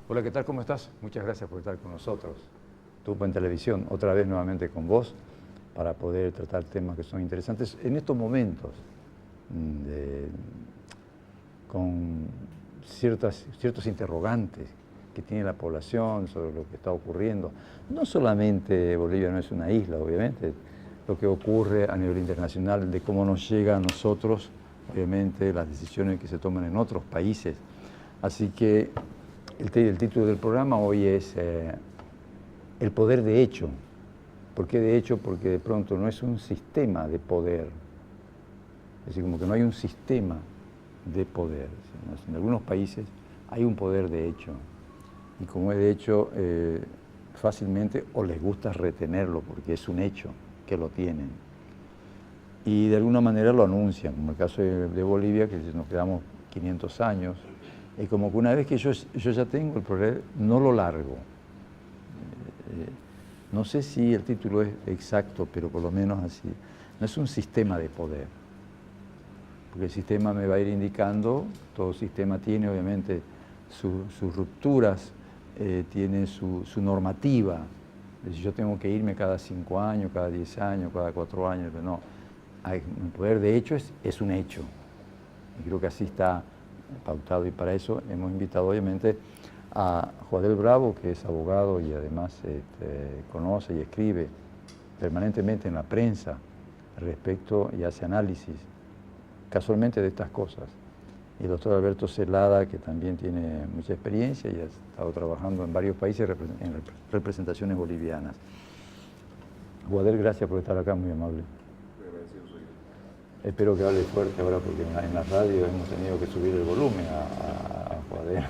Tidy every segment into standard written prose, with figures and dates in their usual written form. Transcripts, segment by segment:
Hola, ¿qué tal? ¿Cómo estás? Muchas gracias por estar con nosotros. Tupa en Televisión, otra vez nuevamente con vos, para poder tratar temas que son interesantes en estos momentos, con ciertos interrogantes que tiene la población sobre lo que está ocurriendo. No solamente Bolivia no es una isla, obviamente, lo que ocurre a nivel internacional, de cómo nos llega a nosotros, obviamente, las decisiones que se toman en otros países. Así que el título del programa hoy es El poder de hecho. ¿Por qué de hecho? Porque de pronto no es un sistema de poder. Es decir, como que no hay un sistema de poder. En algunos países hay un poder de hecho. Y como es de hecho, fácilmente o les gusta retenerlo porque es un hecho que lo tienen. Y de alguna manera lo anuncian, como el caso de Bolivia, que nos quedamos 500 años. Es como que una vez que yo ya tengo el poder, no lo largo. No sé si el título es exacto, pero por lo menos así. No es un sistema de poder. Porque el sistema me va a ir indicando, todo sistema tiene obviamente sus rupturas, tiene su normativa. Es decir, yo tengo que irme cada 5 años, cada 10 años, cada 4 años, pero no. El poder de hecho es un hecho. Y creo que así está pautado, y para eso hemos invitado obviamente a Joadel Bravo, que es abogado y además conoce y escribe permanentemente en la prensa respecto y hace análisis casualmente de estas cosas. Y el doctor Alberto Celada, que también tiene mucha experiencia y ha estado trabajando en varios países en representaciones bolivianas. Joadel, gracias por estar acá, muy amable. Espero que hable fuerte ahora porque en la radio hemos tenido que subir el volumen a Joadel.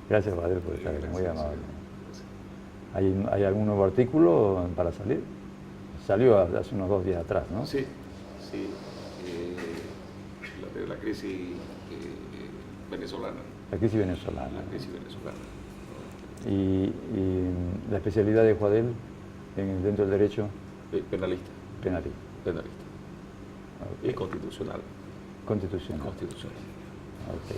Gracias, Joadel, por estar aquí, muy amable. ¿Hay algún nuevo artículo para salir? Salió hace unos 2 días atrás, ¿no? Sí. La crisis venezolana. La crisis venezolana. La crisis venezolana. ¿Y la especialidad de Joadel dentro del derecho? Penalista. Penalista. Penalista. Okay. Y constitucional. Constitucional. Constitucional. Okay.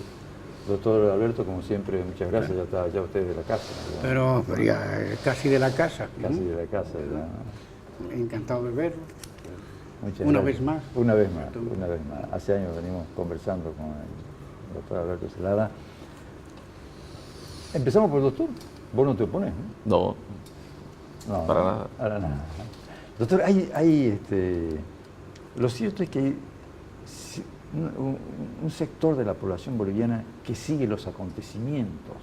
Doctor Alberto, como siempre, muchas gracias. Ya está ya usted de la casa, ¿verdad? Pero ya casi de la casa. Casi de la casa, ¿verdad? Encantado de verlo. Muchas Una gracias. vez más. Una vez más. Hace años venimos conversando con el doctor Alberto Celada. Empezamos por el doctor. ¿Vos no te opones? No, para nada. Para nada. Doctor, lo cierto es que hay un sector de la población boliviana que sigue los acontecimientos,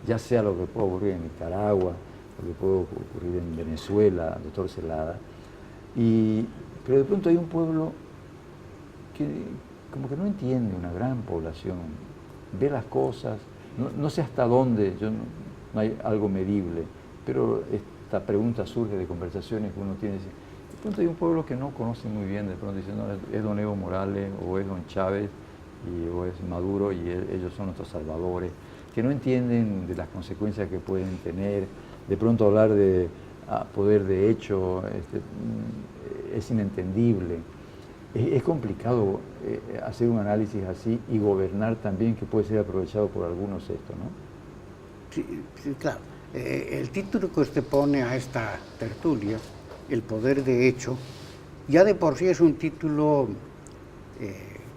ya sea lo que puede ocurrir en Nicaragua, lo que puede ocurrir en Venezuela, doctor Celada, pero de pronto hay un pueblo que como que no entiende, una gran población, ve las cosas, no sé hasta dónde, no hay algo medible, pero esta pregunta surge de conversaciones que uno tiene. De pronto hay un pueblo que no conoce muy bien, de pronto dice, no, es don Evo Morales, o es don Chávez, o es Maduro, y ellos son nuestros salvadores, que no entienden de las consecuencias que pueden tener. De pronto hablar de poder de hecho es inentendible. Es complicado hacer un análisis así y gobernar también, que puede ser aprovechado por algunos esto, ¿no? Sí, claro. El título que usted pone a esta tertulia, El poder de hecho, ya de por sí es un título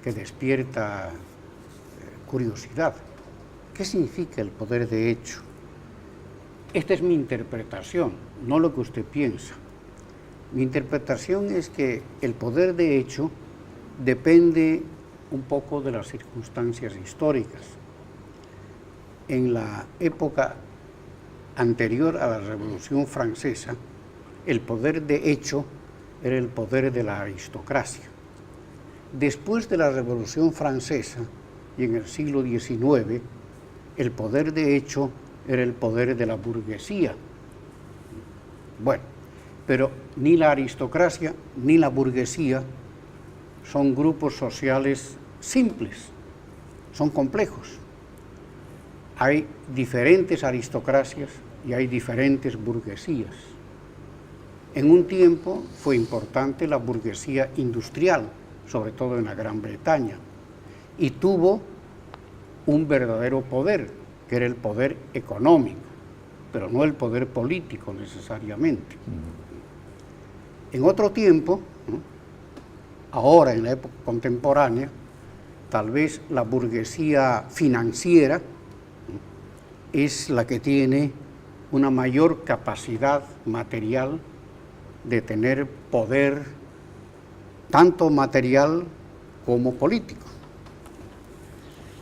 que despierta curiosidad. ¿Qué significa el poder de hecho? Esta es mi interpretación, no lo que usted piensa. Mi interpretación es que el poder de hecho depende un poco de las circunstancias históricas. En la época anterior a la Revolución Francesa, el poder de hecho era el poder de la aristocracia. Después de la Revolución Francesa y en el siglo XIX, el poder de hecho era el poder de la burguesía. Bueno, pero ni la aristocracia ni la burguesía son grupos sociales simples, son complejos. Hay diferentes aristocracias y hay diferentes burguesías. En un tiempo fue importante la burguesía industrial, sobre todo en la Gran Bretaña, y tuvo un verdadero poder, que era el poder económico, pero no el poder político necesariamente. En otro tiempo, ¿no?, ahora en la época contemporánea, tal vez la burguesía financiera, ¿no?, es la que tiene una mayor capacidad material de tener poder, tanto material como político.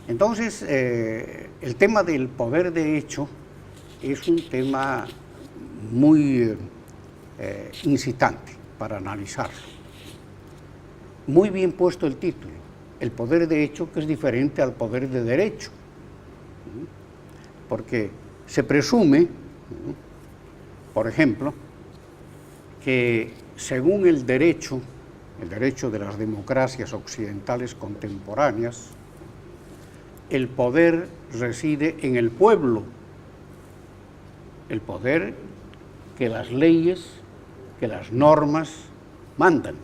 Entonces, el tema del poder de hecho es un tema muy incitante para analizarlo. Muy bien puesto el título, el poder de hecho, que es diferente al poder de derecho, porque se presume, por ejemplo, que según el derecho de las democracias occidentales contemporáneas, el poder reside en el pueblo, el poder que las leyes, que las normas mandan.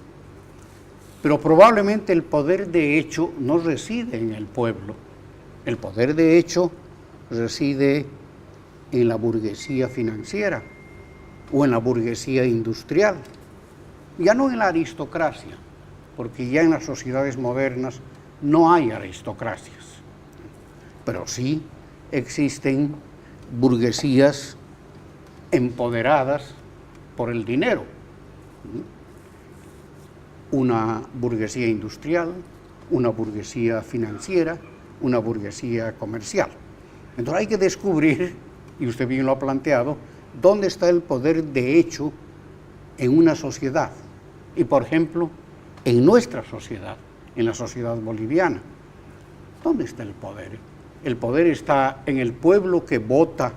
Pero probablemente el poder de hecho no reside en el pueblo, el poder de hecho reside en la burguesía financiera o en la burguesía industrial, ya no en la aristocracia, porque ya en las sociedades modernas no hay aristocracias, pero sí existen burguesías empoderadas por el dinero, una burguesía industrial, una burguesía financiera, una burguesía comercial. Entonces hay que descubrir, y usted bien lo ha planteado, dónde está el poder de hecho en una sociedad. Y por ejemplo, en nuestra sociedad, en la sociedad boliviana, ¿dónde está el poder? El poder está en el pueblo que vota,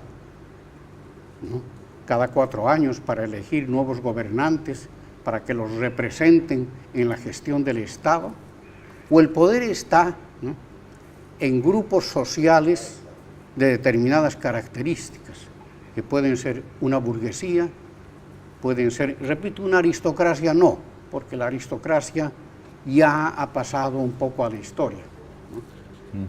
¿no?, cada 4 años para elegir nuevos gobernantes, para que los representen en la gestión del Estado, o el poder está, ¿no?, en grupos sociales de determinadas características, que pueden ser una burguesía, pueden ser, repito, una aristocracia no, porque la aristocracia ya ha pasado un poco a la historia, ¿no?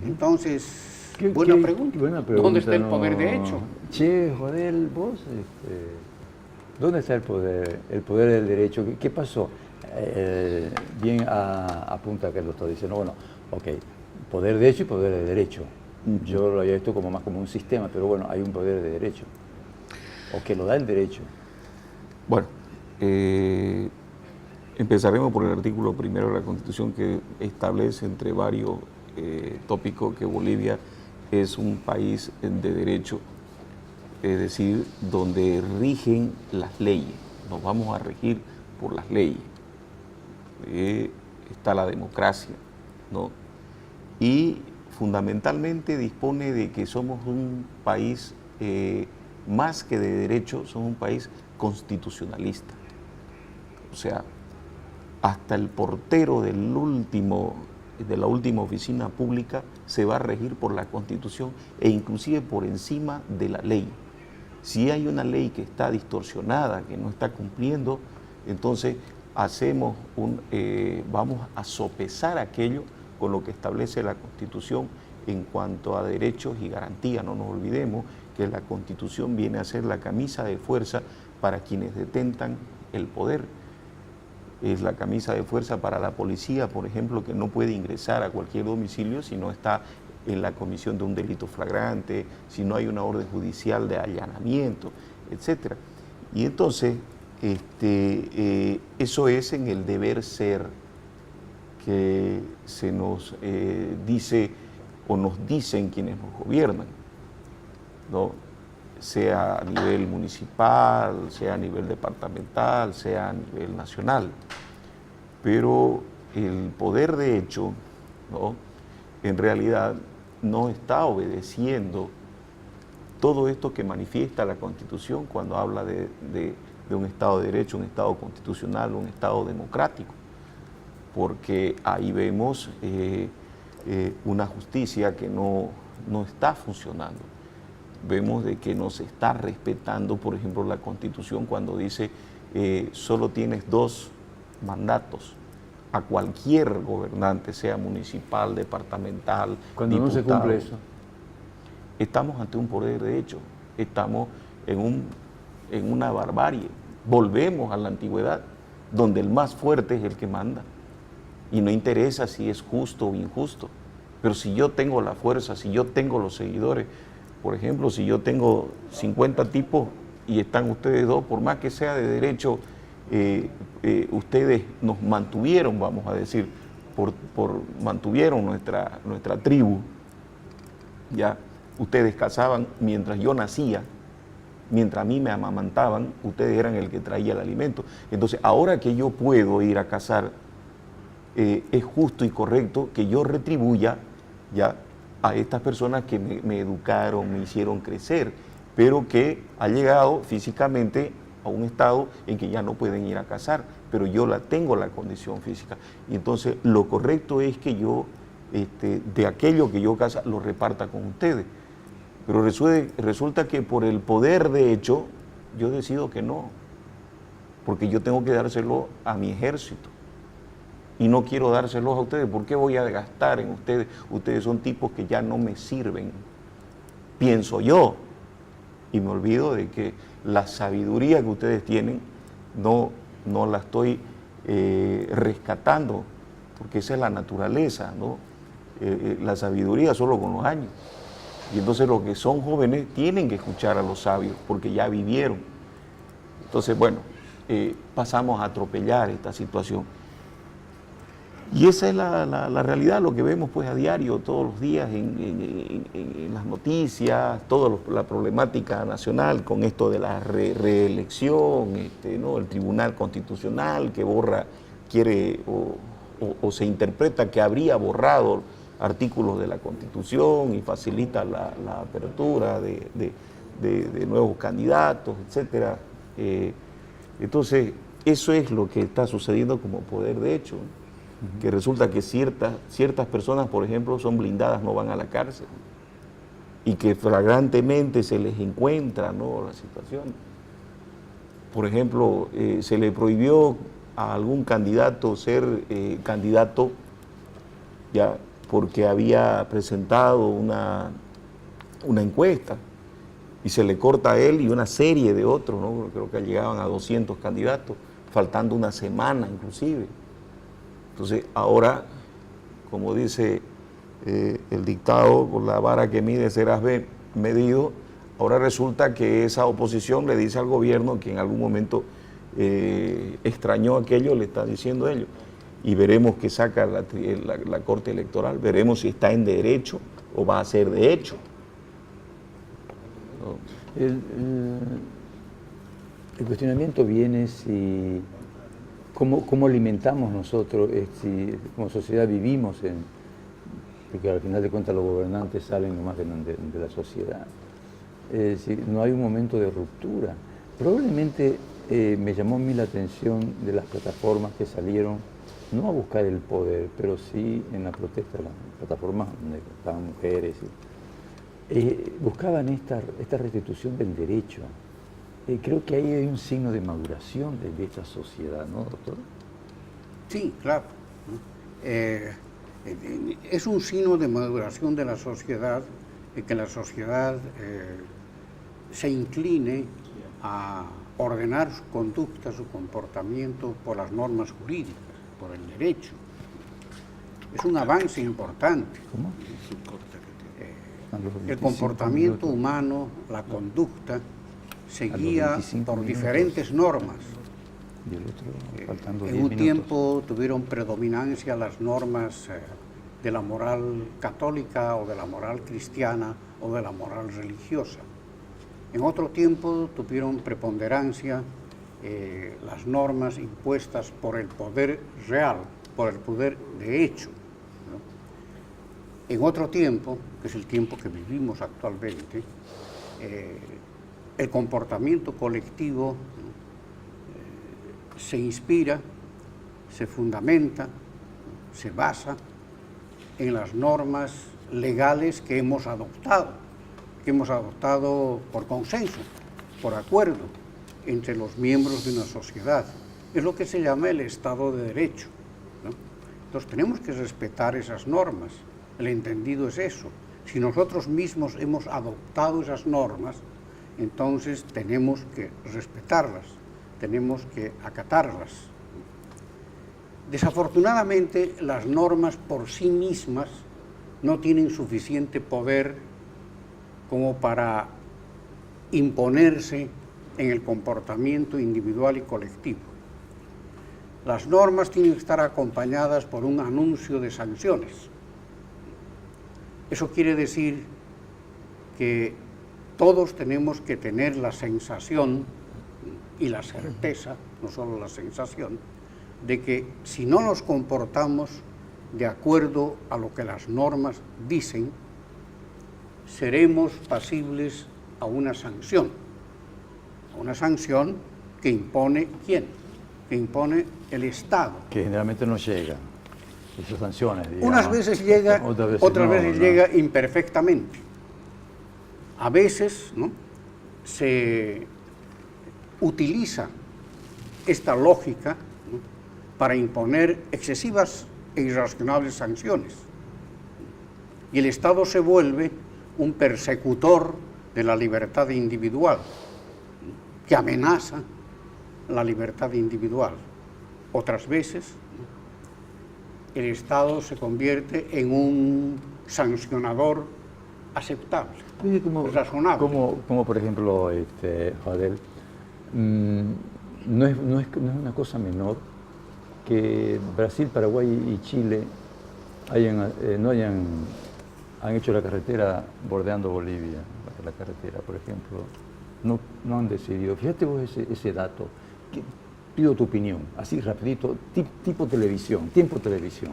Entonces, buena pregunta. ¿Dónde está el poder de hecho? Che, Joel, vos, ¿dónde está el poder del derecho? ¿Qué pasó? Bien apunta que lo está diciendo. Bueno, ok, poder de hecho y poder de derecho. Yo lo había visto como más como un sistema, pero bueno, hay un poder de derecho, o que lo da el derecho. Bueno, empezaremos por el artículo primero de la Constitución, que establece entre varios tópicos que Bolivia es un país de derecho, es decir, donde rigen las leyes. Nos vamos a regir por las leyes. Está la democracia, ¿no? Y fundamentalmente dispone de que somos un país, más que de derecho, somos un país constitucionalista. O sea, hasta el portero de la última oficina pública se va a regir por la Constitución e inclusive por encima de la ley. Si hay una ley que está distorsionada, que no está cumpliendo, entonces vamos a sopesar aquello con lo que establece la Constitución en cuanto a derechos y garantías. No nos olvidemos que la Constitución viene a ser la camisa de fuerza para quienes detentan el poder. Es la camisa de fuerza para la policía, por ejemplo, que no puede ingresar a cualquier domicilio si no está en la comisión de un delito flagrante, si no hay una orden judicial de allanamiento, etc. Y entonces, eso es en el deber ser que se nos dice o nos dicen quienes nos gobiernan, ¿no? Sea a nivel municipal, sea a nivel departamental, sea a nivel nacional. Pero el poder de hecho, ¿no?, en realidad no está obedeciendo todo esto que manifiesta la Constitución cuando habla de un Estado de Derecho, un Estado constitucional, un Estado democrático, porque ahí vemos una justicia que no está funcionando. Vemos de que no se está respetando, por ejemplo, la Constitución cuando dice solo tienes 2 mandatos a cualquier gobernante, sea municipal, departamental, Cuando diputado. no se cumple eso. Estamos ante un poder de hecho, estamos en una barbarie. Volvemos a la antigüedad, donde el más fuerte es el que manda. Y no interesa si es justo o injusto. Pero si yo tengo la fuerza, si yo tengo los seguidores, por ejemplo, si yo tengo 50 tipos y están ustedes 2, por más que sea de derecho, ustedes nos mantuvieron, vamos a decir, mantuvieron nuestra tribu, ya. Ustedes cazaban mientras yo nacía, mientras a mí me amamantaban, ustedes eran el que traía el alimento. Entonces, ahora que yo puedo ir a cazar, es justo y correcto que yo retribuya ya a estas personas que me educaron, me hicieron crecer, pero que ha llegado físicamente a un estado en que ya no pueden ir a cazar, pero yo tengo la condición física. Y entonces, lo correcto es que yo, de aquello que yo caza, lo reparta con ustedes. Pero resulta que por el poder de hecho, yo decido que no, porque yo tengo que dárselo a mi ejército y no quiero dárselos a ustedes. ¿Por qué voy a gastar en ustedes? Ustedes son tipos que ya no me sirven, pienso yo, y me olvido de que la sabiduría que ustedes tienen no la estoy rescatando, porque esa es la naturaleza, ¿no? La sabiduría solo con los años. Y entonces los que son jóvenes tienen que escuchar a los sabios, porque ya vivieron. Entonces, bueno, pasamos a atropellar esta situación. Y esa es la realidad, lo que vemos pues a diario, todos los días en las noticias, toda la problemática nacional con esto de la reelección, ¿no? El Tribunal Constitucional que quiere o se interpreta que habría borrado artículos de la Constitución y facilita la apertura de nuevos candidatos, etcétera. Entonces, eso es lo que está sucediendo como poder de hecho, que resulta que ciertas personas, por ejemplo, son blindadas, no van a la cárcel, y que flagrantemente se les encuentra, ¿no?, la situación. Por ejemplo, se le prohibió a algún candidato ser candidato ya porque había presentado una encuesta y se le corta a él y una serie de otros, ¿no? Creo que llegaban a 200 candidatos, faltando una semana inclusive. Entonces ahora, como dice el dictado, por la vara que mide serás medido, ahora resulta que esa oposición le dice al gobierno que en algún momento extrañó aquello, le está diciendo ellos. Y veremos qué saca la Corte Electoral, veremos si está en derecho o va a ser de hecho. ¿No? El cuestionamiento viene si cómo alimentamos nosotros, si como sociedad vivimos porque al final de cuentas los gobernantes salen nomás de la sociedad. Si no hay un momento de ruptura. Probablemente me llamó a mí la atención de las plataformas que salieron, no a buscar el poder, pero sí en la protesta, las plataformas donde estaban mujeres, buscaban esta restitución del derecho. Creo que ahí hay un signo de maduración de esta sociedad, ¿no, doctor? Sí, claro. Es un signo de maduración de la sociedad, de que la sociedad se incline a ordenar su conducta, su comportamiento por las normas jurídicas, por el derecho. Es un avance importante. ¿Cómo? El comportamiento humano, la conducta, se guía por diferentes normas. Y el otro, faltando 10 en un minutos. tiempo tuvieron predominancia las normas de la moral católica o de la moral cristiana o de la moral religiosa. En otro tiempo tuvieron preponderancia las normas impuestas por el poder real, por el poder de hecho, ¿no? En otro tiempo, que es el tiempo que vivimos actualmente, el comportamiento colectivo se inspira, se fundamenta, se basa en las normas legales que hemos adoptado por consenso, por acuerdo, entre los miembros de una sociedad. Es lo que se llama el Estado de Derecho, ¿no? Entonces tenemos que respetar esas normas. El entendido es eso. Si nosotros mismos hemos adoptado esas normas, entonces tenemos que respetarlas, tenemos que acatarlas. Desafortunadamente, las normas por sí mismas no tienen suficiente poder como para imponerse en el comportamiento individual y colectivo. Las normas tienen que estar acompañadas por un anuncio de sanciones. Eso quiere decir que todos tenemos que tener la sensación y la certeza, no solo la sensación, de que si no nos comportamos de acuerdo a lo que las normas dicen, seremos pasibles a una sanción que impone ¿quién? Que impone el Estado. Que generalmente no llega, esas sanciones, digamos. Unas veces llega, otras veces llega imperfectamente. A veces, ¿no?, se utiliza esta lógica, ¿no?, para imponer excesivas e irracionables sanciones. Y el Estado se vuelve un persecutor de la libertad individual, que amenaza la libertad individual. Otras veces, ¿no?, el Estado se convierte en un sancionador aceptable, razonable. Como por ejemplo, Joadel, no es una cosa menor que Brasil, Paraguay y Chile han hecho la carretera bordeando Bolivia, la carretera, por ejemplo, no han decidido. Fíjate vos ese dato, pido tu opinión, así rapidito, tipo televisión, tiempo televisión.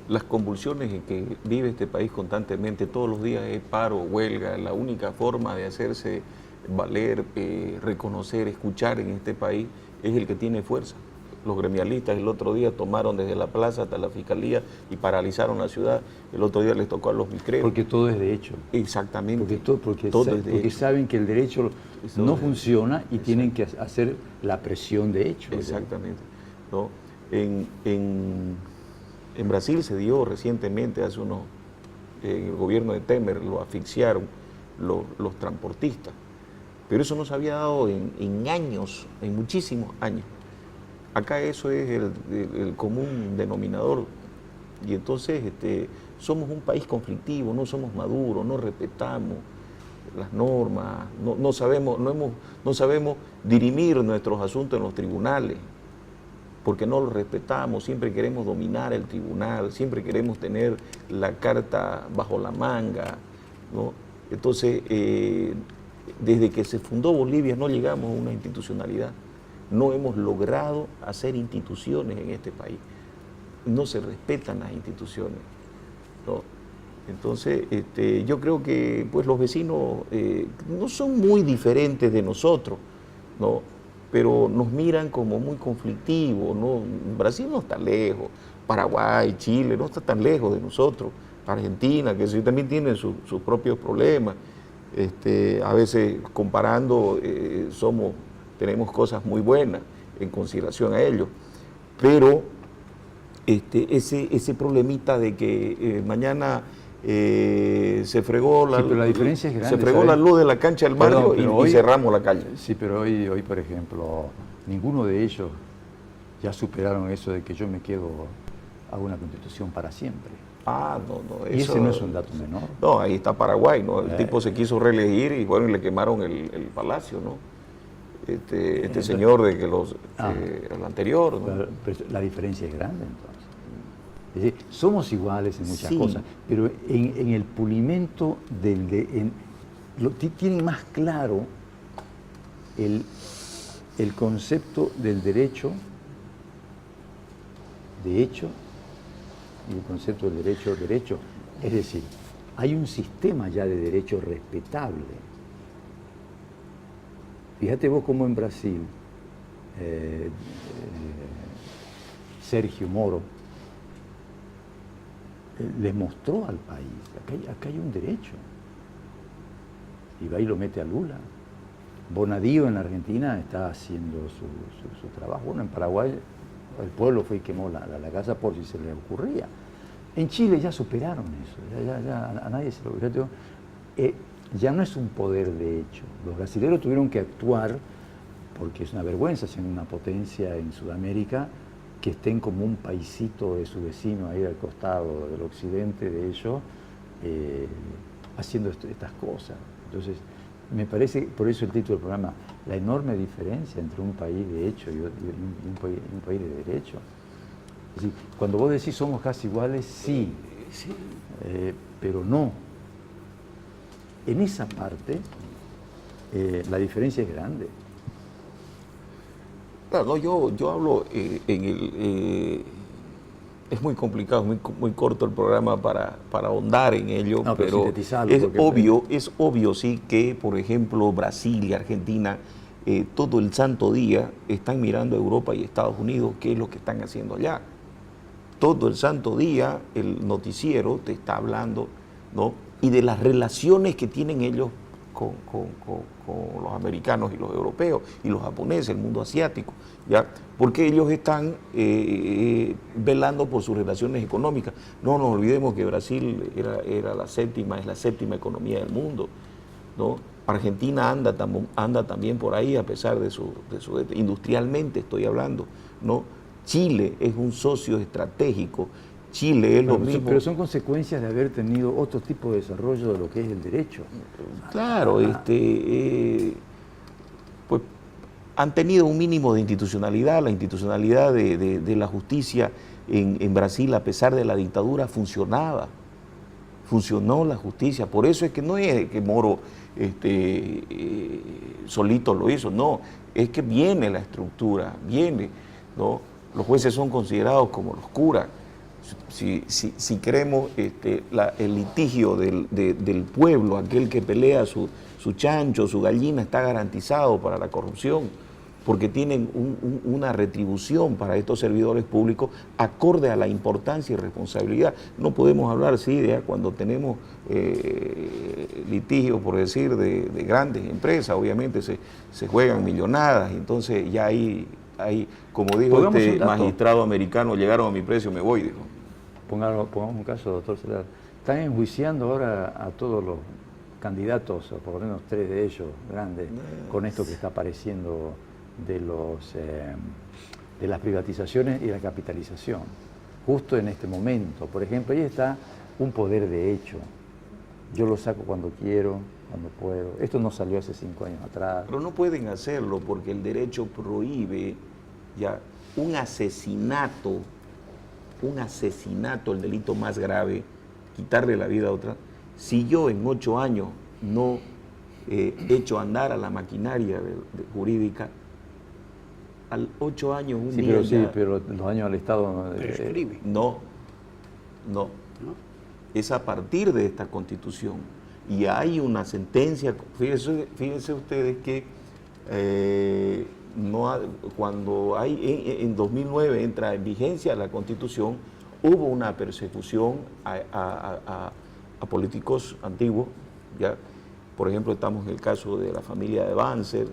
Las convulsiones en que vive este país constantemente, todos los días es paro, huelga, la única forma de hacerse valer, reconocer, escuchar en este país es el que tiene fuerza. Los gremialistas el otro día tomaron desde la plaza hasta la fiscalía y paralizaron la ciudad. El otro día les tocó a los micreos. Porque todo es de hecho. Exactamente. Porque saben que el derecho no funciona y tienen que hacer la presión de hecho. Exactamente. ¿No? En Brasil se dio recientemente, en el gobierno de Temer, lo asfixiaron los transportistas. Pero eso no se había dado en años, en muchísimos años. Acá eso es el común denominador. Y entonces somos un país conflictivo, no somos maduros, no respetamos las normas, no sabemos dirimir nuestros asuntos en los tribunales, porque no los respetamos, siempre queremos dominar el tribunal, siempre queremos tener la carta bajo la manga, ¿no? Entonces, desde que se fundó Bolivia no llegamos a una institucionalidad. No hemos logrado hacer instituciones en este país. No se respetan las instituciones, ¿no? Entonces, yo creo que pues, los vecinos no son muy diferentes de nosotros, ¿no? Pero nos miran como muy conflictivos, ¿no? Brasil no está lejos, Paraguay, Chile no está tan lejos de nosotros, Argentina, que sí, también tienen sus propios problemas. A veces comparando tenemos cosas muy buenas en consideración a ellos, pero ese problemita de que mañana se fregó la, sí, pero la diferencia es grande, se fregó la luz de la cancha del barrio y cerramos la calle. Sí, pero hoy, por ejemplo, ninguno de ellos ya superaron eso de que yo me quedo, hago una constitución para siempre. Ah, no. Y ese no es un dato menor. No, ahí está Paraguay, ¿no? El tipo se quiso reelegir y bueno, y le quemaron el palacio, ¿no? Entonces, señor de que el anterior, ¿no? Pero la diferencia es grande, entonces. Es decir, somos iguales en muchas cosas, pero en el pulimento tienen más claro el concepto del derecho, de hecho, y el concepto del derecho. Es decir, hay un sistema ya de derecho respetable. Fíjate vos cómo en Brasil, Sergio Moro les mostró al país, acá hay un derecho. Y va y lo mete a Lula. Bonadío en la Argentina está haciendo su trabajo. Bueno, en Paraguay el pueblo fue y quemó la casa por si se le ocurría. En Chile ya superaron eso, ya a nadie se lo olvidó. Ya no es un poder de hecho. Los brasileños tuvieron que actuar porque es una vergüenza siendo una potencia en Sudamérica que estén como un paisito de su vecino ahí al costado del occidente de ellos haciendo estas cosas. Entonces, me parece, por eso el título del programa, la enorme diferencia entre un país de hecho y un país de derecho. Es decir, cuando vos decís somos casi iguales, sí, pero no. En esa parte, la diferencia es grande. Claro, no, yo hablo es muy complicado, muy corto el programa para ahondar en ello, No, pero es obvio, sí, que, por ejemplo, Brasil y Argentina, todo el santo día están mirando a Europa y Estados Unidos qué es lo que están haciendo allá. Todo el santo día el noticiero te está hablando, ¿no?, y de las relaciones que tienen ellos con los americanos y los europeos y los japoneses, el mundo asiático, ¿ya? Porque ellos están velando por sus relaciones económicas. No nos olvidemos que Brasil es la séptima economía del mundo, ¿no? Argentina anda también por ahí a pesar de su industrialmente estoy hablando, ¿no? Chile es un socio estratégico. Chile es lo mismo. Pero son consecuencias de haber tenido otro tipo de desarrollo de lo que es el derecho. Claro, pues han tenido un mínimo de institucionalidad. La institucionalidad de la justicia en Brasil, a pesar de la dictadura, funcionaba. Funcionó la justicia. Por eso es que no es que Moro solito lo hizo, no, es que viene la estructura, viene, ¿no? Los jueces son considerados como los curas. Si queremos el litigio del pueblo, aquel que pelea su chancho, su gallina, está garantizado para la corrupción, porque tienen una retribución para estos servidores públicos acorde a la importancia y responsabilidad. No podemos hablar, sí, de cuando tenemos litigios, por decir, de grandes empresas, obviamente se juegan millonadas, y entonces ya hay, como dijo este magistrado americano, llegaron a mi precio, me voy, dijo. Pongamos un caso, doctor Celar. Están enjuiciando ahora a todos los candidatos, o por lo menos 3 de ellos grandes, con esto que está apareciendo de las privatizaciones y la capitalización. Justo en este momento, por ejemplo, ahí está un poder de hecho. Yo lo saco cuando quiero, cuando puedo. Esto no salió hace 5 años atrás. Pero no pueden hacerlo porque el derecho prohíbe ya un asesinato, el delito más grave, quitarle la vida a otra. Si yo en 8 años no echo andar a la maquinaria jurídica, al 8 años un día Sí, pero los daños al Estado prescribe. No. Es a partir de esta Constitución. Y hay una sentencia, fíjense ustedes que cuando en 2009 entra en vigencia la Constitución, hubo una persecución a políticos antiguos, ¿ya? Por ejemplo, estamos en el caso de la familia de Banzer,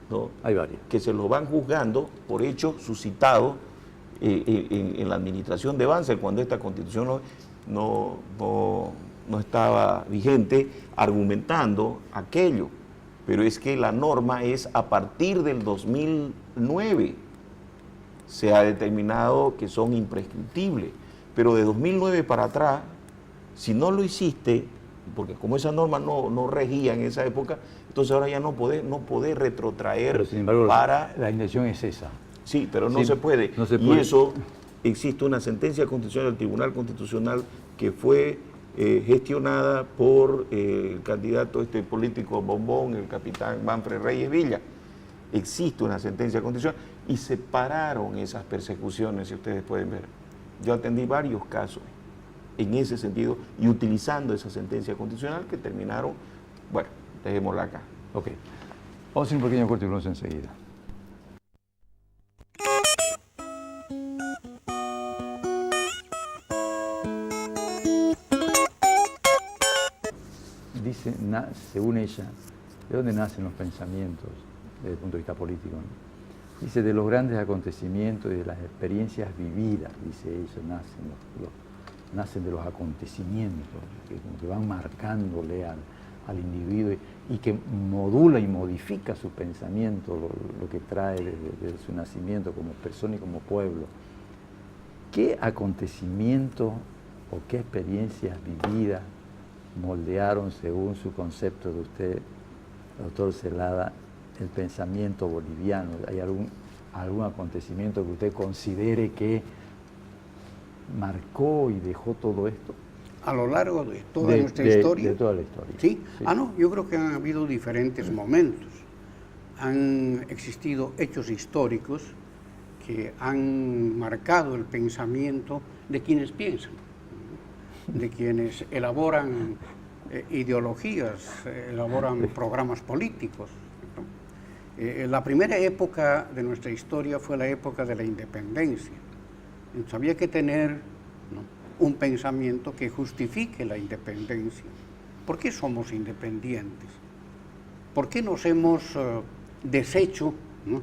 ¿no? Hay varios. Que se los van juzgando por hechos suscitados en la administración de Banzer, cuando esta Constitución no estaba vigente, argumentando aquello. Pero es que la norma es a partir del 2009. Se ha determinado que son imprescriptibles. Pero de 2009 para atrás, si no lo hiciste, porque como esa norma no regía en esa época, entonces ahora ya no podés retrotraer. Pero sin embargo, la intención es esa. Sí, pero no se puede. Y eso, existe una sentencia constitucional del Tribunal Constitucional que fue gestionada por el candidato político bombón, el capitán Manfred Reyes Villa. Existe una sentencia constitucional y se pararon esas persecuciones, si ustedes pueden ver. Yo atendí varios casos en ese sentido y utilizando esa sentencia constitucional que terminaron, bueno, dejémosla acá. Ok. Vamos a hacer un pequeño corte y volvemos enseguida. Dice, según ella, ¿De dónde nacen los pensamientos desde el punto de vista político, ¿no? Dice, de los grandes acontecimientos y de las experiencias vividas, dice eso, nacen de los acontecimientos, que como que van marcándole al individuo y que modula y modifica su pensamiento, lo que trae desde su nacimiento como persona y como pueblo. ¿Qué acontecimientos o qué experiencias vividas moldearon, según su concepto de usted, doctor Zelada, el pensamiento boliviano? ¿Hay algún acontecimiento que usted considere que marcó y dejó todo esto? A lo largo de toda nuestra historia. De toda la historia. ¿Sí? Sí. No, yo creo que han habido diferentes momentos. Han existido hechos históricos que han marcado el pensamiento de quienes piensan, de quienes elaboran ideologías, elaboran programas políticos, ¿no? La primera época de nuestra historia fue la época de la independencia. Entonces, había que tener, ¿no?, un pensamiento que justifique la independencia. ¿Por qué somos independientes? ¿Por qué nos hemos deshecho, ¿no?,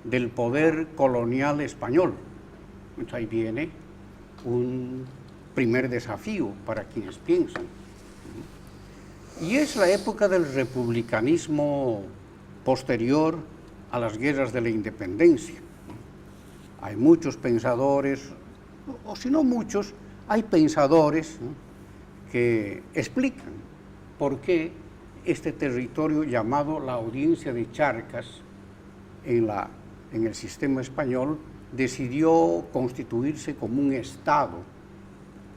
del poder colonial español? Entonces, ahí viene un primer desafío para quienes piensan. Y es la época del republicanismo posterior a las guerras de la independencia. Hay muchos pensadores, o si no muchos, hay pensadores, ¿no?, que explican por qué este territorio llamado la Audiencia de Charcas en el sistema español decidió constituirse como un Estado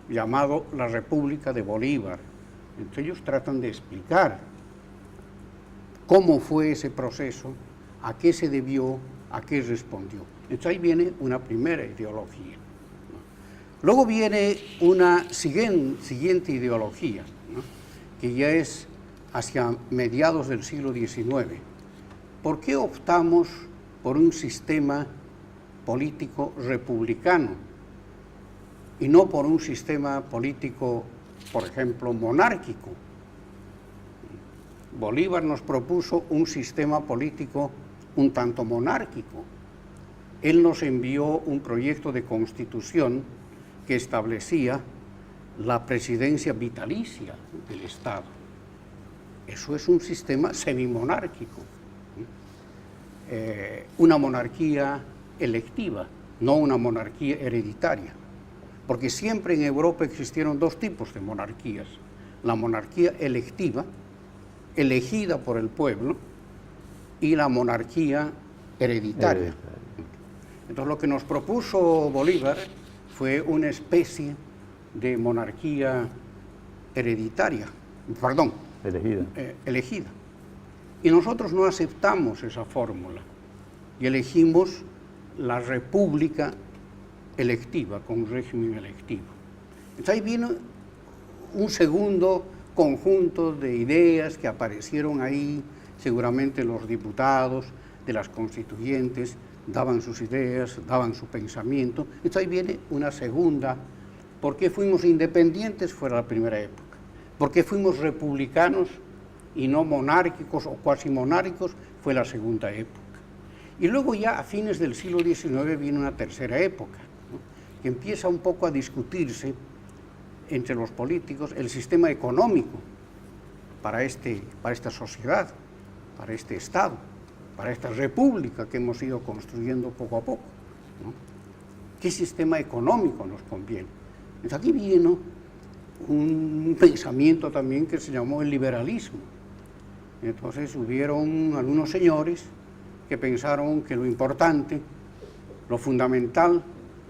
llamado la República de Bolívar. Entonces ellos tratan de explicar cómo fue ese proceso, a qué se debió, a qué respondió. Entonces ahí viene una primera ideología. Luego viene una siguiente ideología, ¿no?, que ya es hacia mediados del siglo XIX. ¿Por qué optamos por un sistema político republicano y no por un sistema político, por ejemplo, monárquico? Bolívar nos propuso un sistema político un tanto monárquico. Él nos envió un proyecto de constitución que establecía la presidencia vitalicia del Estado. Eso es un sistema semimonárquico, una monarquía electiva, no una monarquía hereditaria, porque siempre en Europa existieron dos tipos de monarquías: la monarquía electiva, elegida por el pueblo, y la monarquía hereditaria. Entonces, lo que nos propuso Bolívar fue una especie de monarquía elegida. Y nosotros no aceptamos esa fórmula y elegimos la república electiva, con régimen electivo. Entonces ahí vino un segundo conjunto de ideas que aparecieron ahí. Seguramente los diputados de las constituyentes daban sus ideas, daban su pensamiento. Entonces ahí viene una segunda. ¿Por qué fuimos independientes? Fue la primera época. ¿Por qué fuimos republicanos y no monárquicos o cuasi monárquicos? Fue la segunda época. Y luego ya a fines del siglo XIX viene una tercera época, ¿no?, que empieza un poco a discutirse entre los políticos el sistema económico para esta sociedad, para este Estado, para esta república que hemos ido construyendo poco a poco, ¿no? ¿Qué sistema económico nos conviene? Entonces aquí vino un pensamiento también que se llamó el liberalismo. Entonces hubieron algunos señores que pensaron que lo importante, lo fundamental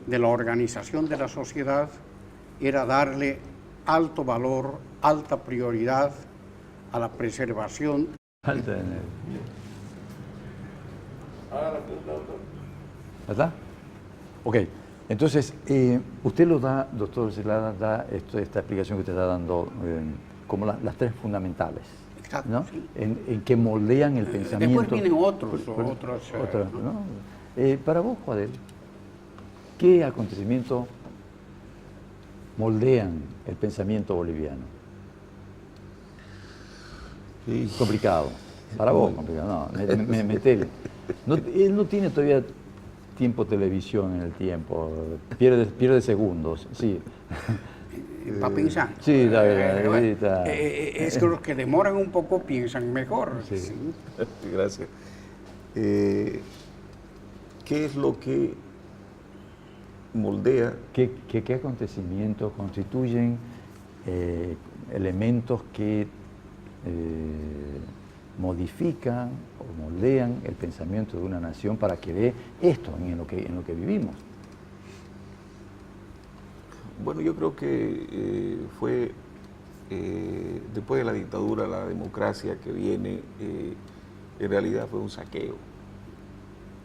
de la organización de la sociedad era darle alto valor, alta prioridad a la preservación. ¿Verdad? Ok, entonces, usted lo da, doctor Zelada, da esta explicación que usted está dando como las tres fundamentales. Exacto, ¿no? Sí. En que moldean el pensamiento. Después vienen otros. ¿no? Para vos, Joadel, ¿qué acontecimientos moldean el pensamiento boliviano? Sí. Complicado. Para vos, complicado. No, metele. No, él no tiene todavía tiempo televisión en el tiempo, pierde segundos, sí. Para pensar. Sí, está. Es que los que demoran un poco piensan mejor. Sí. Sí. Gracias. ¿Qué es lo que moldea? ¿Qué acontecimientos constituyen elementos que modifican o moldean el pensamiento de una nación para que dé esto en lo que vivimos? Bueno, yo creo que fue después de la dictadura, la democracia que viene, en realidad fue un saqueo.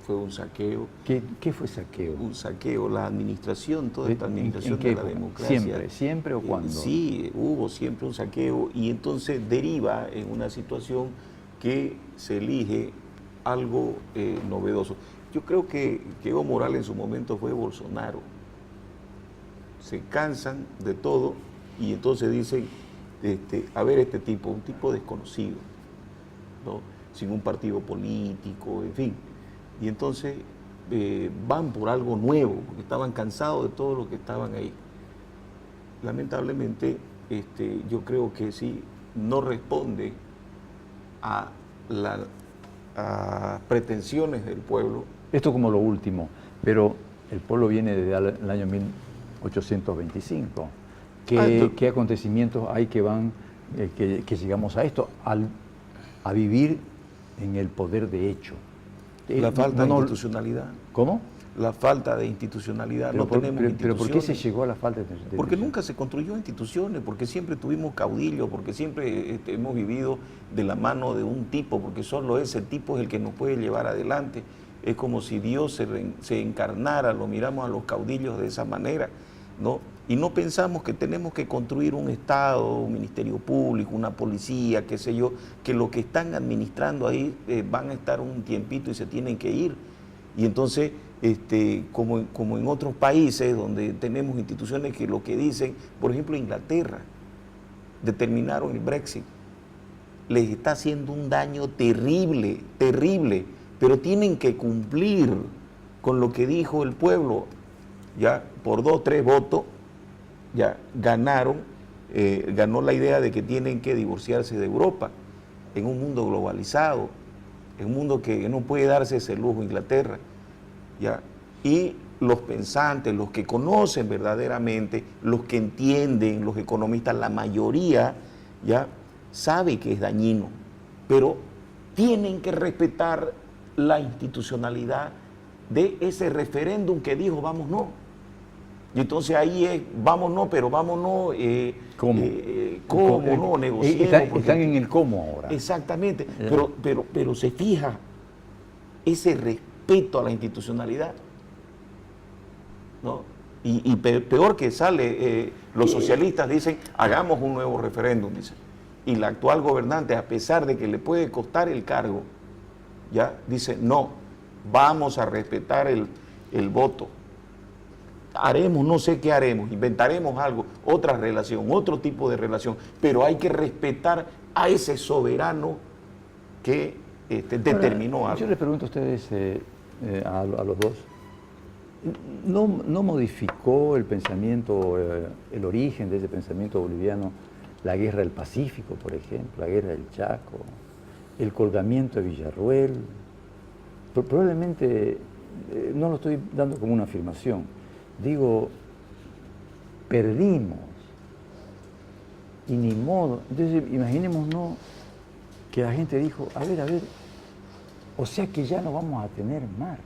Fue un saqueo. ¿Qué fue saqueo? Un saqueo, la administración, toda esta administración ¿En qué de la época? democracia. ¿Siempre o cuándo? Sí, hubo siempre un saqueo y entonces deriva en una situación que se elige algo novedoso. Yo creo que Evo Morales en su momento fue Bolsonaro. Se cansan de todo y entonces dicen, a ver este tipo, un tipo desconocido, ¿no? Sin un partido político, en fin. Y entonces van por algo nuevo, porque estaban cansados de todo lo que estaban ahí. Lamentablemente, yo creo que sí, no responde a las pretensiones del pueblo. Esto como lo último, pero el pueblo viene desde el año 1825. ¿Qué acontecimientos hay que van, que llegamos a esto, a vivir en el poder de hecho? La falta de institucionalidad. ¿Cómo? La falta de institucionalidad. Pero no tenemos instituciones. ¿Pero por qué se llegó a la falta de instituciones? Porque nunca se construyó instituciones, porque siempre tuvimos caudillos, porque siempre hemos vivido de la mano de un tipo, porque solo ese tipo es el que nos puede llevar adelante. Es como si Dios se encarnara, lo miramos a los caudillos de esa manera, ¿no? Y no pensamos que tenemos que construir un Estado, un Ministerio Público, una policía, qué sé yo, que lo que están administrando ahí van a estar un tiempito y se tienen que ir. Y entonces, como en otros países donde tenemos instituciones que lo que dicen, por ejemplo Inglaterra, determinaron el Brexit, les está haciendo un daño terrible, terrible, pero tienen que cumplir con lo que dijo el pueblo, ya por 2 o 3 votos, ya ganaron, ganó la idea de que tienen que divorciarse de Europa en un mundo globalizado, en un mundo que no puede darse ese lujo Inglaterra, ya. Y los pensantes, los que conocen verdaderamente, los que entienden, los economistas, la mayoría ya sabe que es dañino, pero tienen que respetar la institucionalidad de ese referéndum que dijo vamos no. Y entonces ahí es, vámonos, pero vámonos, ¿cómo? ¿Cómo no? Negociemos. Están en el cómo ahora. Exactamente, pero se fija ese respeto a la institucionalidad, ¿no? Y peor que sale, los socialistas dicen, hagamos un nuevo referéndum, dicen. Y la actual gobernante, a pesar de que le puede costar el cargo, ya dice, no, vamos a respetar el voto. Haremos, no sé qué haremos, inventaremos algo, otra relación, otro tipo de relación, pero hay que respetar a ese soberano que determinó algo. Yo les pregunto a ustedes, a los dos, ¿no modificó el pensamiento, el origen de ese pensamiento boliviano, la guerra del Pacífico, por ejemplo, la guerra del Chaco, el colgamiento de Villarruel? Probablemente, no lo estoy dando como una afirmación, digo, perdimos y ni modo. Entonces, imaginémonos que la gente dijo, a ver, o sea que ya no vamos a tener mar.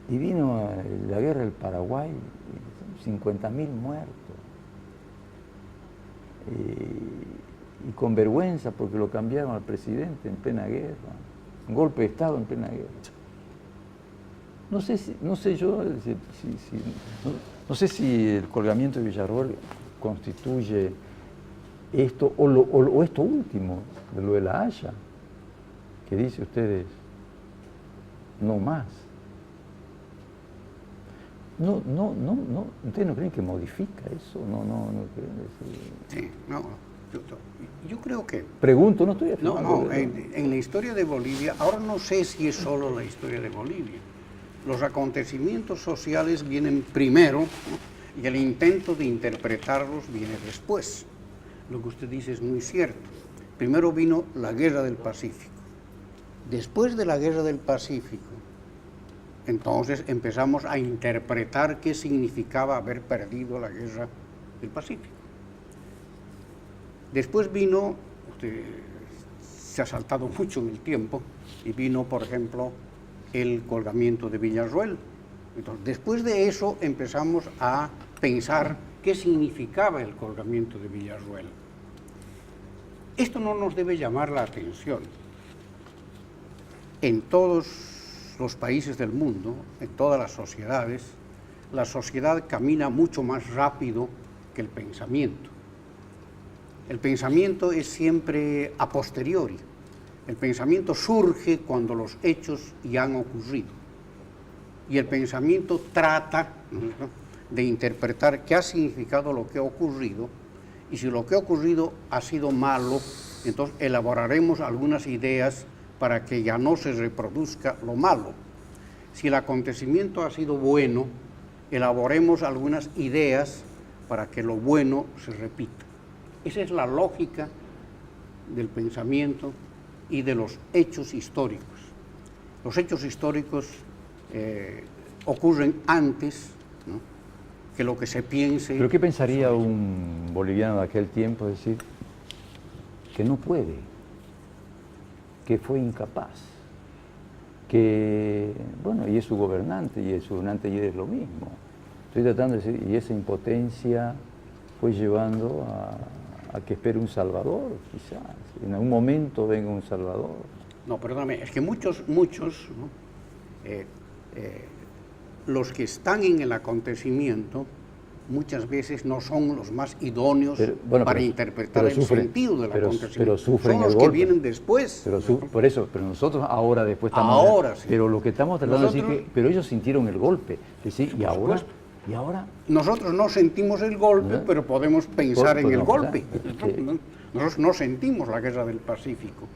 Y vino la guerra del Paraguay, 50.000 muertos. Y con vergüenza porque lo cambiaron al presidente en plena guerra, un golpe de Estado en plena guerra. No sé si el colgamiento de Villarruel constituye esto o esto último, de lo de La Haya, que dice ustedes, no más. No, ¿ustedes no creen que modifica eso? No creen Sí, no. Yo creo que... Pregunto, no estoy afirmando. No, en la historia de Bolivia, ahora no sé si es solo la historia de Bolivia. Los acontecimientos sociales vienen primero, ¿no? Y el intento de interpretarlos viene después. Lo que usted dice es muy cierto. Primero vino la Guerra del Pacífico. Después de la Guerra del Pacífico, entonces empezamos a interpretar qué significaba haber perdido la Guerra del Pacífico. Después vino, usted se ha saltado mucho en el tiempo, y vino, por ejemplo, el colgamiento de Villarroel. Entonces, después de eso empezamos a pensar qué significaba el colgamiento de Villarroel. Esto no nos debe llamar la atención. En todos los países del mundo, en todas las sociedades, la sociedad camina mucho más rápido que el pensamiento. El pensamiento es siempre a posteriori. El pensamiento surge cuando los hechos ya han ocurrido. Y el pensamiento trata, ¿no?, de interpretar qué ha significado lo que ha ocurrido, y si lo que ha ocurrido ha sido malo, entonces elaboraremos algunas ideas para que ya no se reproduzca lo malo. Si el acontecimiento ha sido bueno, elaboremos algunas ideas para que lo bueno se repita. Esa es la lógica del pensamiento y de los hechos históricos. Los hechos históricos ocurren antes, ¿no?, que lo que se piense. ¿Pero qué pensaría un boliviano de aquel tiempo? Decir que no puede, que fue incapaz, que, bueno, y es su gobernante, y y es lo mismo. Estoy tratando de decir, y esa impotencia fue llevando a que espere un salvador, quizás. En algún momento venga un salvador. No, perdóname, es que muchos, ¿no?, los que están en el acontecimiento muchas veces no son los más idóneos para interpretar el sentido del acontecimiento. Pero sufren son los que vienen después. Por eso, pero nosotros ahora después estamos... Ahora sí. Pero lo que estamos tratando de decir que... Pero ellos sintieron el golpe. ¿Sí? ¿Y ahora? ¿Y ahora? Nosotros no sentimos el golpe, ¿no?, pero podemos pensar en el golpe. Nosotros no sentimos la Guerra del Pacífico,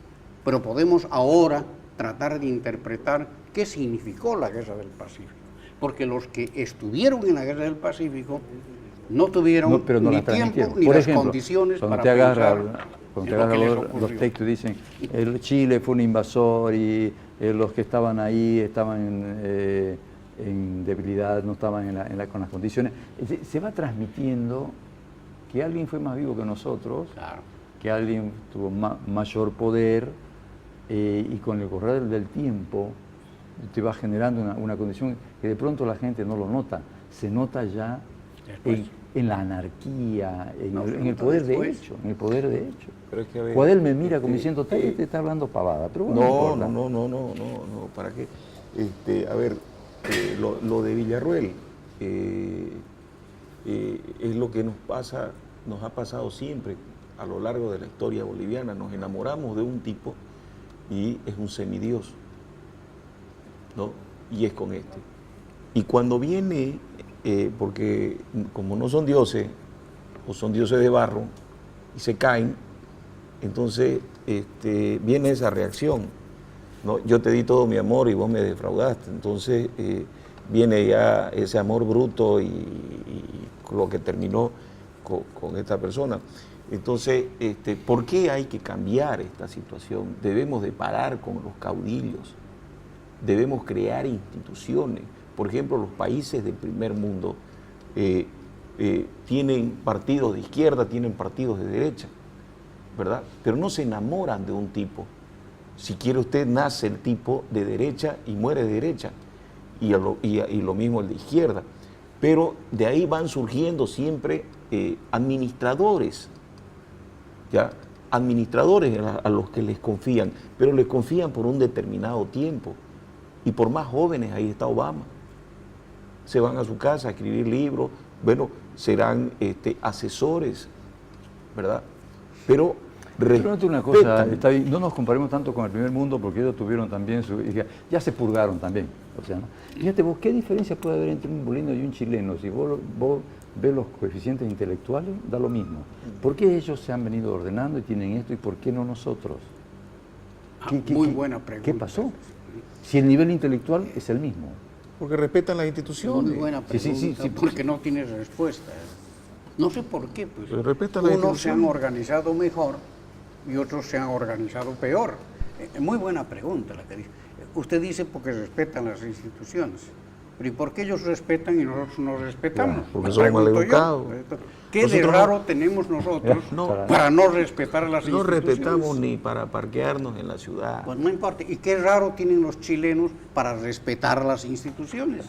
pero podemos ahora tratar de interpretar qué significó la Guerra del Pacífico. Porque los que estuvieron en la Guerra del Pacífico no tuvieron ni tiempo ni las condiciones para pensar. Cuando te agarran los textos y dicen el Chile fue un invasor y los que estaban ahí estaban en debilidad, no estaban con las condiciones. Se va transmitiendo que alguien fue más vivo que nosotros, claro, que alguien tuvo mayor poder, y con el correr del tiempo te va generando una condición que de pronto la gente no lo nota, se nota ya en la anarquía, en el poder de hecho, en el poder de hecho. Pero es que, a ver, Cuadel me mira como diciendo, te está hablando pavada, pero bueno, no, ¿para qué? A ver, lo de Villarroel es lo que nos ha pasado siempre a lo largo de la historia boliviana. Nos enamoramos de un tipo y es un semidios, ¿no? Y es con este. Y cuando viene, porque como no son dioses, o son dioses de barro, y se caen, entonces viene esa reacción, ¿no? Yo te di todo mi amor y vos me defraudaste. Entonces viene ya ese amor bruto y lo que terminó con esta persona. Entonces, ¿por qué hay que cambiar esta situación? Debemos de parar con los caudillos, debemos crear instituciones. Por ejemplo, los países del primer mundo tienen partidos de izquierda, tienen partidos de derecha, ¿verdad? Pero no se enamoran de un tipo. Si quiere usted, nace el tipo de derecha y muere de derecha, y lo mismo el de izquierda. Pero de ahí van surgiendo siempre administradores, ¿ya? Administradores a los que les confían, pero les confían por un determinado tiempo. Y por más jóvenes, ahí está Obama. Se van a su casa a escribir libros, bueno, serán asesores, ¿verdad? Pero note una cosa, está bien, no nos comparemos tanto con el primer mundo porque ellos tuvieron también ya se purgaron también. O sea, ¿no? Fíjate vos, ¿qué diferencia puede haber entre un boliviano y un chileno? Si vos ve los coeficientes intelectuales, da lo mismo. ¿Por qué ellos se han venido ordenando y tienen esto y por qué no nosotros? Muy buena pregunta. ¿Qué pasó? Si el nivel intelectual es el mismo. Porque respetan las instituciones. Muy buena pregunta, Sí, porque no tienes respuesta. No sé por qué, pues. Pero respetan las Unos se han instituciones. organizado mejor y otros se han organizado peor. Muy buena pregunta la que dice. Usted dice porque respetan las instituciones. Pero ¿y por qué ellos respetan y nosotros no respetamos? Claro, porque Me somos pregunto yo. maleducados. ¿Qué de Nosotros raro tenemos nosotros No. para no respetar las No instituciones? respetamos ni para parquearnos en la ciudad. Pues no importa. ¿Y qué raro tienen los chilenos para respetar las instituciones?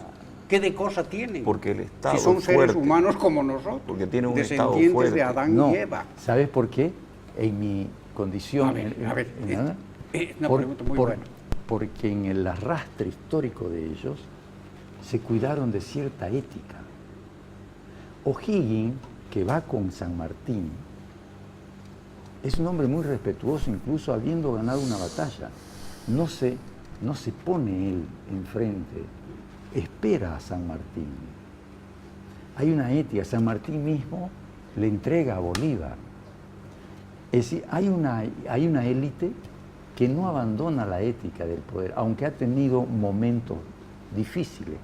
¿Qué de cosa tienen? Porque el Estado si son es seres fuerte. humanos como nosotros, Porque tiene un Estado descendientes fuerte. de Adán No, y Eva. ¿sabes por qué? En mi condición... A ver, nada, una pregunta muy buena. Porque en el arrastre histórico de ellos se cuidaron de cierta ética. O'Higgins, que va con San Martín, es un hombre muy respetuoso, incluso habiendo ganado una batalla. No se pone él enfrente, espera a San Martín. Hay una ética, San Martín mismo le entrega a Bolívar. Es decir, hay una élite que no abandona la ética del poder, aunque ha tenido momentos difíciles,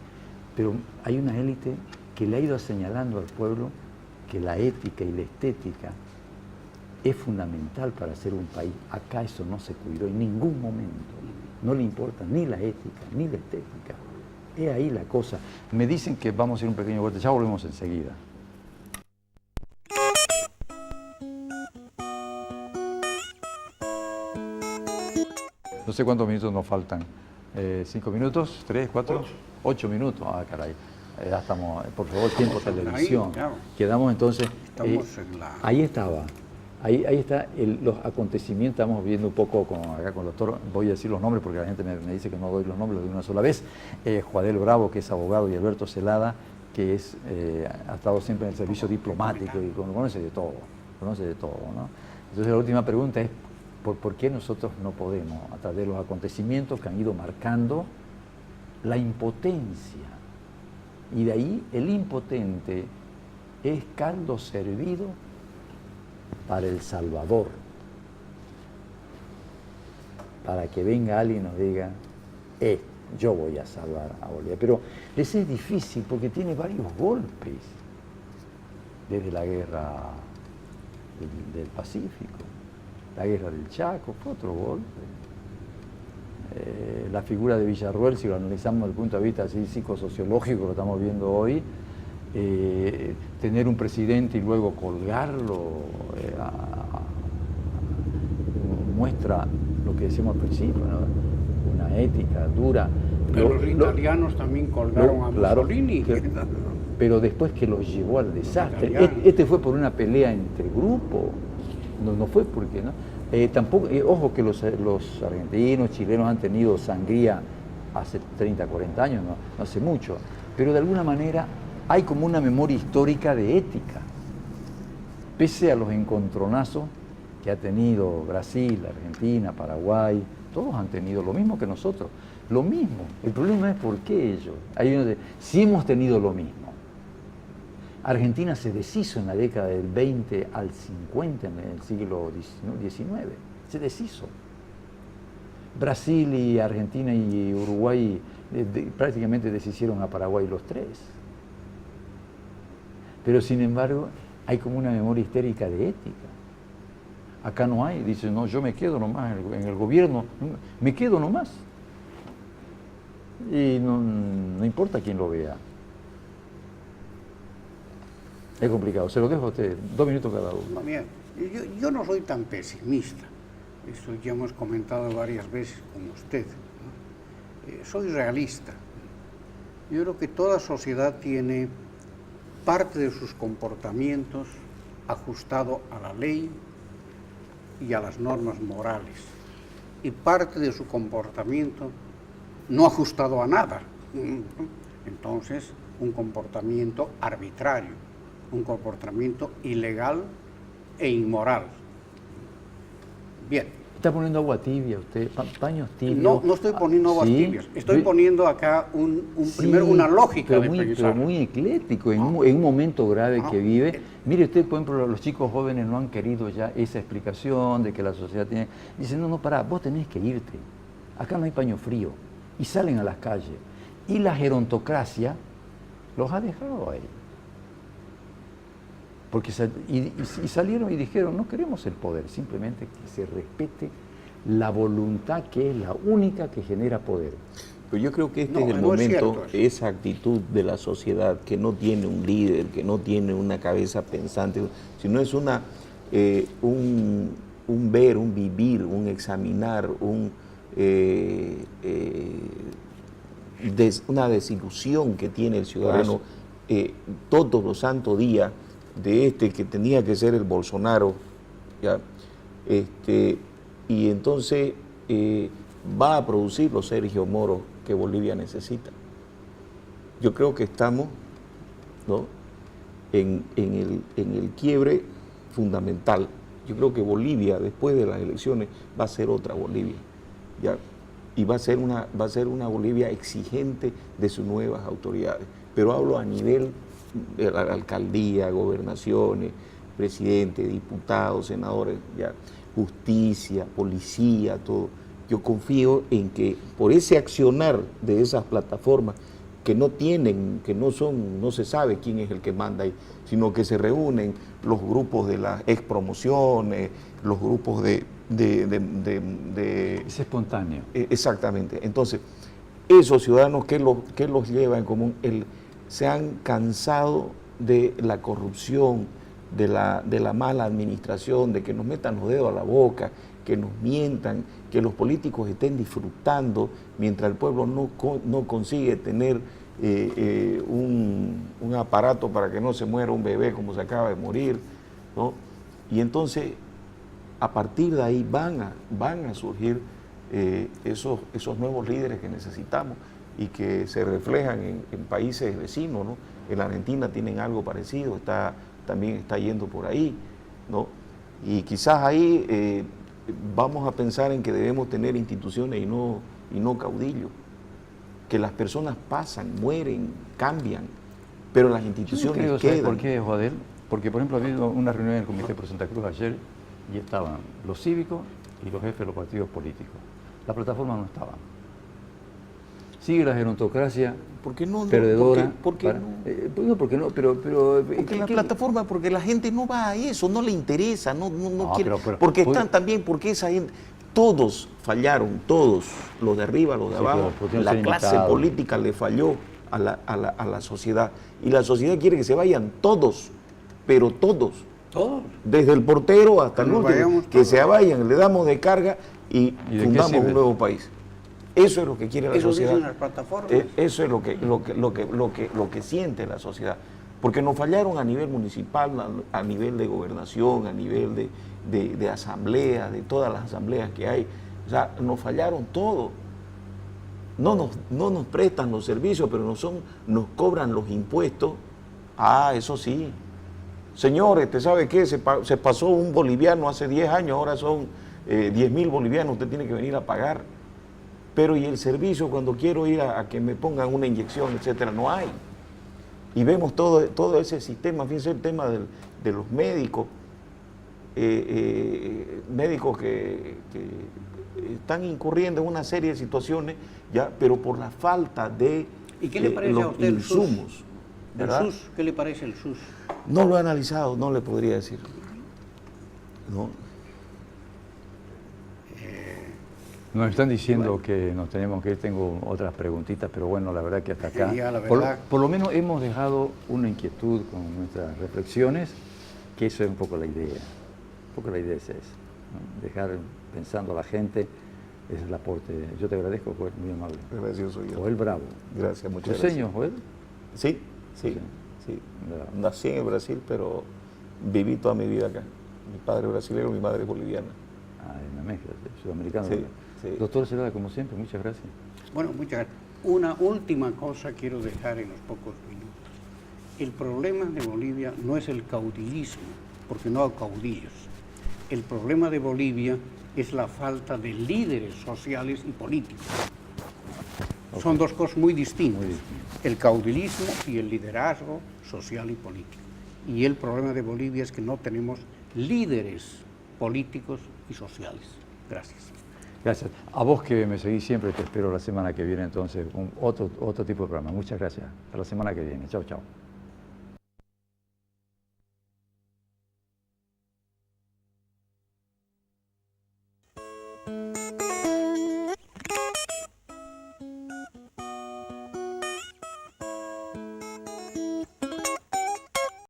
pero hay una élite que le ha ido señalando al pueblo que la ética y la estética es fundamental para ser un país. Acá eso no se cuidó en ningún momento. No le importa ni la ética ni la estética. Es ahí la cosa. Me dicen que vamos a ir a un pequeño corte, ya volvemos enseguida. No sé cuántos minutos nos faltan. ¿5 minutos? ¿3, 4? 8 minutos. Ah, caray. Ya estamos, por favor, tiempo televisión. Ahí, claro. Quedamos entonces... Estamos en la... Ahí estaba. Ahí está los acontecimientos. Estamos viendo un poco acá con el doctor. Voy a decir los nombres porque la gente me dice que no doy los nombres de una sola vez. Juadel Bravo, que es abogado, y Alberto Celada, que ha estado siempre en el servicio diplomático y conoce de todo. Conoce de todo, ¿no? Entonces la última pregunta es, ¿por qué nosotros no podemos, a través de los acontecimientos que han ido marcando, la impotencia? Y de ahí el impotente es caldo servido para el Salvador, para que venga alguien y nos diga, yo voy a salvar a Bolivia. Pero ese es difícil porque tiene varios golpes, desde la guerra del Pacífico, la guerra del Chaco, fue otro golpe. La figura de Villarroel, si lo analizamos desde el punto de vista así, psicosociológico, lo estamos viendo hoy, tener un presidente y luego colgarlo, muestra lo que decíamos al principio, ¿no? Una ética dura. Pero los italianos también colgaron a Mussolini. Pero después que los llevó al desastre. Este fue por una pelea entre grupos, no fue porque, ¿no? Tampoco, ojo que los argentinos, chilenos han tenido sangría hace 30, 40 años, no hace mucho, pero de alguna manera hay como una memoria histórica de ética. Pese a los encontronazos que ha tenido Brasil, Argentina, Paraguay, todos han tenido lo mismo que nosotros, lo mismo. El problema es por qué ellos. Si hemos tenido lo mismo. Argentina se deshizo en la década del 20 al 50, en el siglo XIX, se deshizo. Brasil y Argentina y Uruguay prácticamente deshicieron a Paraguay los tres. Pero sin embargo, hay como una memoria histérica de ética. Acá no hay, dice, no, yo me quedo nomás en el gobierno, me quedo nomás. Y no importa quién lo vea. Es complicado, se lo dejo a usted, 2 minutos cada uno. No, mira, yo no soy tan pesimista, eso ya hemos comentado varias veces con usted, ¿no? Soy realista. Yo creo que toda sociedad tiene parte de sus comportamientos ajustado a la ley y a las normas morales, y parte de su comportamiento no ajustado a nada. Entonces, un comportamiento arbitrario, un comportamiento ilegal e inmoral. Bien, Está poniendo agua tibia usted, paños tibios. No estoy poniendo aguas Sí, tibias, estoy poniendo acá primero una lógica de pensar. Pero muy eclético, en un momento grave que vive. Mire usted, por ejemplo, los chicos jóvenes no han querido ya esa explicación de que la sociedad tiene... Dicen, no, pará, vos tenés que irte. Acá no hay paño frío. Y salen a las calles. Y la gerontocracia los ha dejado ahí. Porque salieron y dijeron, no queremos el poder, simplemente que se respete la voluntad, que es la única que genera poder. Pero yo creo que este No, es el no es momento, cierto eso. esa actitud de la sociedad que no tiene un líder, que no tiene una cabeza pensante, sino es un ver, un vivir, un examinar, una desilusión que tiene el ciudadano todos los santos días de que tenía que ser el Bolsonaro, ¿ya? Y entonces va a producir los Sergio Moro que Bolivia necesita. Yo creo que estamos, ¿no?, en el quiebre fundamental. Yo creo que Bolivia, después de las elecciones, va a ser otra Bolivia, ¿ya? Y va a ser una Bolivia exigente de sus nuevas autoridades. Pero hablo a nivel de la alcaldía, gobernaciones, presidente, diputados, senadores, ¿ya?, justicia, policía, todo. Yo confío en que por ese accionar de esas plataformas que no se sabe quién es el que manda ahí, sino que se reúnen los grupos de las expromociones, los grupos de Es espontáneo. Exactamente. Entonces, esos ciudadanos que los lleva en común, se han cansado de la corrupción, de la mala administración, de que nos metan los dedos a la boca, que nos mientan, que los políticos estén disfrutando mientras el pueblo no consigue tener un aparato para que no se muera un bebé como se acaba de morir, ¿no? Y entonces, a partir de ahí van a surgir esos nuevos líderes que necesitamos y que se reflejan en países vecinos, ¿no? En la Argentina tienen algo parecido, también está yendo por ahí, ¿no? Y quizás ahí vamos a pensar en que debemos tener instituciones y no caudillos, que las personas pasan, mueren, cambian, pero las instituciones Yo creo, quedan. ¿sabes por qué, Joadel? Porque, por ejemplo, ha habido una reunión en el Comité por Santa Cruz ayer y estaban los cívicos y los jefes de los partidos políticos. La plataforma no estaba. Sigue la gerontocracia ¿Por qué no? perdedora. ¿Por qué no? Porque no, pero Porque la plataforma, porque la gente no va a eso, no le interesa, no quiere. Porque esa gente, todos fallaron, todos, los de arriba, los de abajo, la clase política le falló a la sociedad. Y la sociedad quiere que se vayan todos, pero todos. Todos. Desde el portero hasta el último, que se vayan, le damos de carga y fundamos un nuevo país. Eso es lo que quiere la sociedad. Dicen las plataformas. Eso es lo que siente la sociedad. Porque nos fallaron a nivel municipal, a nivel de gobernación, a nivel de asamblea, de todas las asambleas que hay. O sea, nos fallaron todo. No nos prestan los servicios, pero nos cobran los impuestos. Ah, eso sí. Señores, ¿usted sabe qué? Se pasó un boliviano hace 10 años, ahora son 10.000 bolivianos, usted tiene que venir a pagar. Pero y el servicio, cuando quiero ir a que me pongan una inyección, etcétera, no hay. Y vemos todo ese sistema, fíjense el tema de los médicos, médicos que están incurriendo en una serie de situaciones, ya, pero por la falta de ¿Y qué le parece a usted el insumos. ¿Verdad? ¿El SUS? ¿Qué le parece el SUS? No lo he analizado, no le podría decir. No. Nos están diciendo que nos tenemos que ir, tengo otras preguntitas, pero bueno, la verdad que hasta acá, Ya, la verdad. por lo menos hemos dejado una inquietud con nuestras reflexiones, que eso es un poco la idea. Un poco la idea es esa, ¿no? Dejar pensando a la gente, ese es el aporte. Yo te agradezco, Joel, muy amable. Gracias, soy yo. Joel Bravo. Gracias, muchas gracias. ¿Cruceño, Joel? Sí. Bravo. Nací en el Brasil, pero viví toda mi vida acá. Mi padre es brasileño, mi madre es boliviana. Ah, en la mezcla, sudamericano. Sí, sí. Doctor Celada, como siempre, muchas gracias. Bueno, muchas gracias. Una última cosa quiero dejar en los pocos minutos. El problema de Bolivia no es el caudillismo, porque no hay caudillos. El problema de Bolivia es la falta de líderes sociales y políticos. Son dos cosas muy distintas, el caudilismo y el liderazgo social y político. Y el problema de Bolivia es que no tenemos líderes políticos y sociales. Gracias. Gracias. A vos que me seguís siempre, te espero la semana que viene entonces con otro tipo de programa. Muchas gracias. Hasta la semana que viene. Chao, chao.